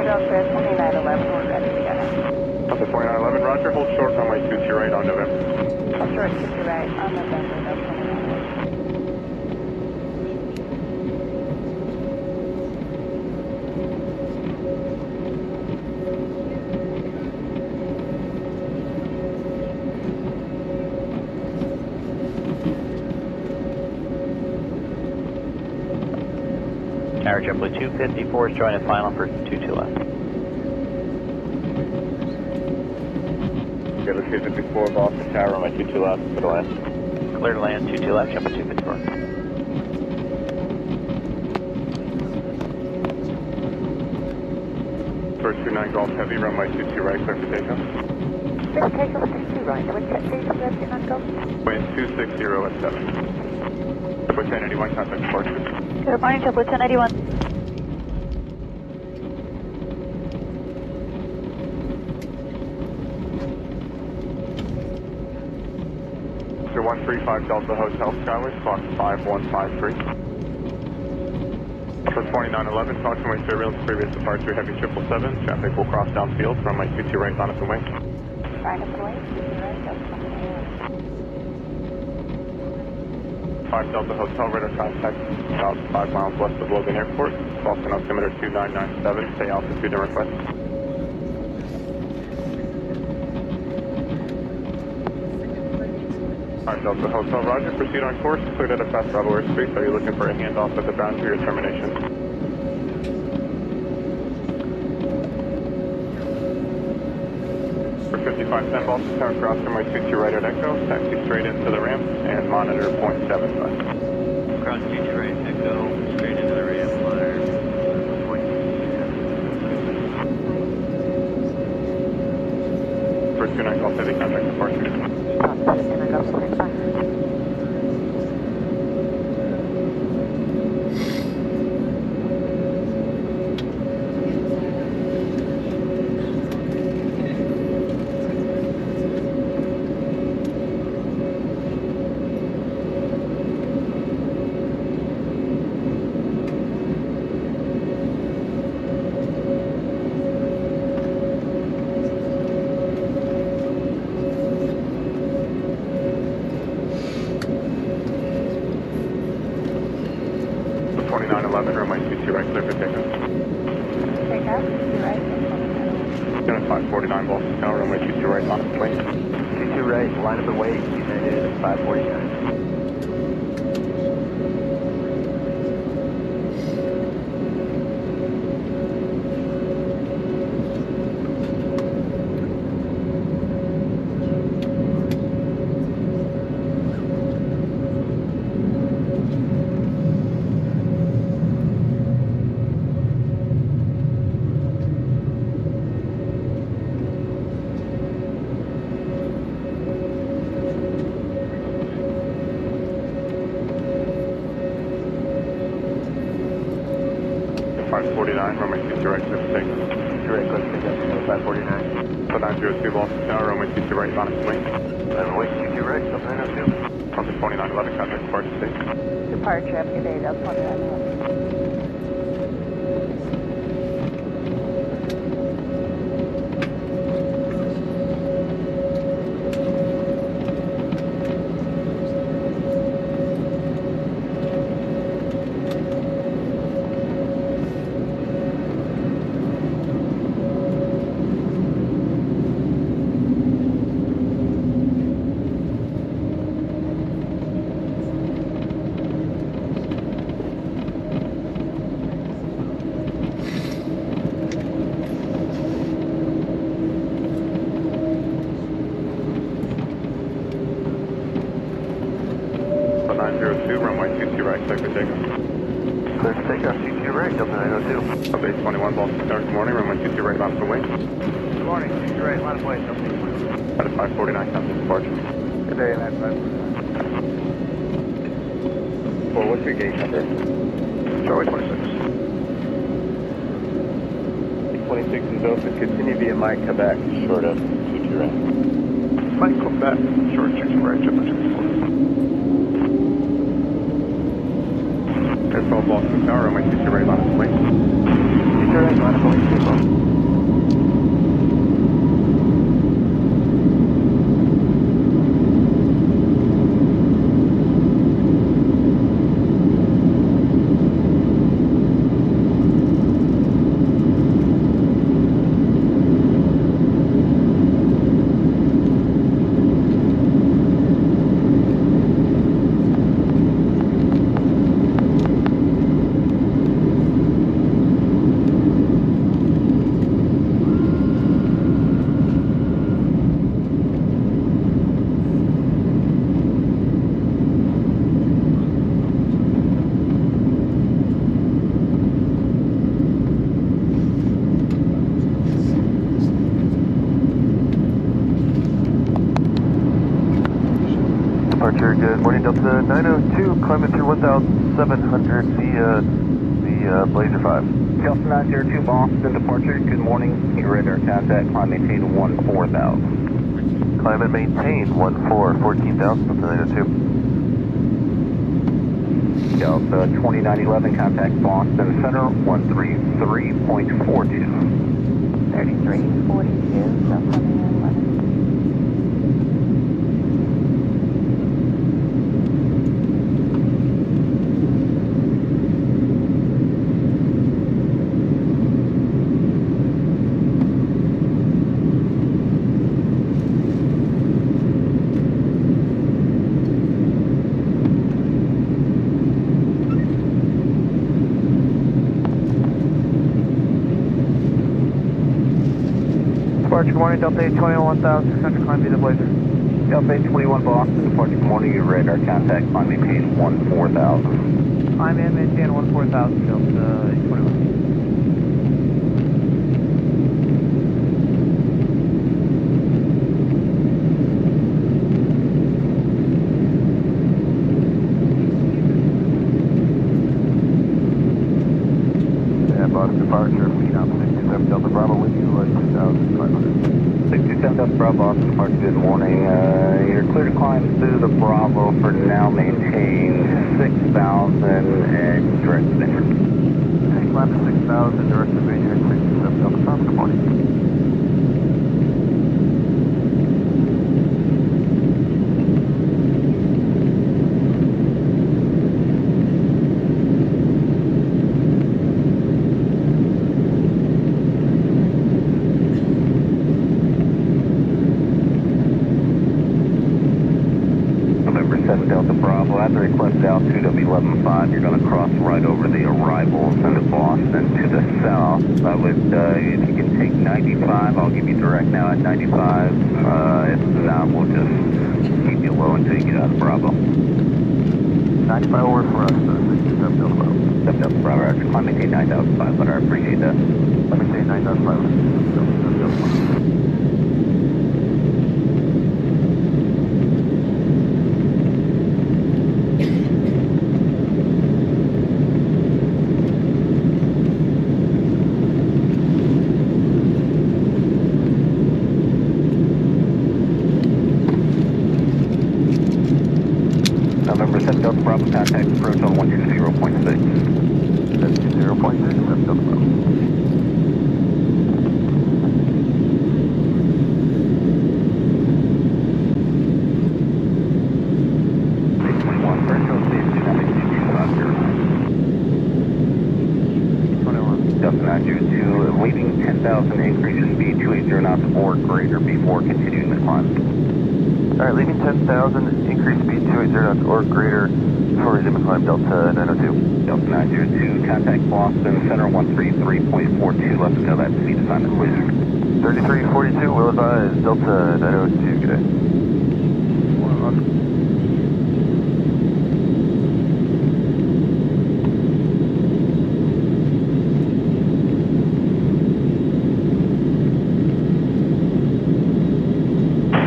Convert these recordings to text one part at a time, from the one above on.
Tower Delta 2911, we're ready to go. Delta 2911, roger. Hold short runway 22 right on November. Hold short 22 right on November, Delta 2911. Tower JetBlue 254 is joining final for 22 left. JetBlue 254, Boston Tower, runway 22 left, for the land. Clear to land 22 left, JetBlue 254. First 29 Golf Heavy, runway 22 right, clear for takeoff. Clear for takeoff at 22 right, and we're jet station left in Uncle. Wind 260 at 7. JetBlue 1081, contact departure. Good morning, JetBlue 1081. Mr. 135 Delta Hotel Skyway, clock 5153. For 2911, approximately surveillance previous departure, heavy 777. Traffic will cross downfield, runway 22 right on its way. Right up the way, 22 right, Delta 2911. 5 Delta Hotel, radar contact about 5 miles west of Logan Airport. Boston altimeter 2997, stay altitude and request. 5 Delta Hotel, roger. Proceed on course. Cleared at a fast Bravo airspace. Are you looking for a handoff at the boundary or termination? For 5510 Boston Tower, cross runway 22 right at Echo. Taxi straight into the ramp and monitor .75. Cross 22 right, Echo, straight into the ramp, monitor .77. First 29 Golf Heavy, contact departure. Runway 22 right, clear for takeoff. Takeoff, 22 right, Unit 549 Boston Tower, runway 22 right on its way. 22 right, line of the way, United 549. Runway 22 right, clear for takeoff. 22 right, clear for takeoff, 549. So 902 Boston Tower, runway 22 right on its way. Runway 22 right, 902. Delta 2911, contact departure state. Departure, have a good day, Delta 2911. So 902, runway 22 right, clear for takeoff. Clear for takeoff, 22 right, Delta 902. Base 21 Boston Tower, good morning, runway 22 right on its way. Good morning, 22 right, line of way, Delta 21. At a 549, contact departure. Good day, 959. Well, what's your gate number? Charlie 26. 26 and Delta, continue via Mike Quebec, short of 22 right. Mike Quebec, short 6 right, JetBlue 254. Air 12 Boston Tower, runway 22 right on its way. 22 right, line of way, Very good. Morning, Delta 902, climbing through 1,700 via the Blazer 5. Delta 902, Boston departure. Good morning. Your radar contact. Climb maintain 14,000. Climb and maintain 14,000, Delta 902. Delta 2911, contact Boston Center 133.42. 3342, Delta 2911. Departure, good morning, Delta 821,000, climb via the Blazer. Delta 821 Boston departure. Good morning. Your radar contact. Climb maintain 14,000. Climb and maintain 14,000, Delta 821. Departure, lead out 627 Delta Bravo with you, 2,500. 627 Delta Bravo, Boston departure. Good morning. You're clear to climb through the Bravo for now. Maintain 6,000 and direct center. Okay, climb to 6,000, direct to major 627 Delta Bravo, good morning. Delta Bravo, at the requested altitude of 11.5, you're going to cross right over the arrivals into Boston to the south. I would, if you can take 95, I'll give you direct now at 95. If not, we'll just keep you low until you get out of Bravo. 95 will work for us, 627 Delta Bravo. Delta Bravo, actually, climb maintain 9,500, I appreciate that. Climb maintain 9,500, Delta Bravo. November 7 Delta Bravo, contact approach on 120.6. 120.6, Delta Bravo. Delta 902, leaving 10,000, increase your speed 280 knots or greater before continuing the climb. Alright, leaving 10,000, increase speed 280 knots or greater before resuming climb, Delta 902. Delta 902, contact Boston Center 133.42. Let's know that speed assignment, please. 3342, will advise, Delta 902, good day.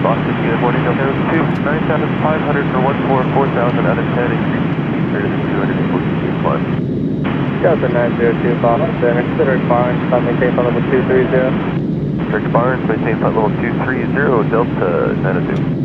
Boston, good morning, Delta 902, 9,500 for 144,000 out of 10, increase speed greater than 240 feet plus. Delta 902, Boston Center, consider Barnes, climb maintain flight level 230. Correct Barnes, maintain flight level 230, Delta 902.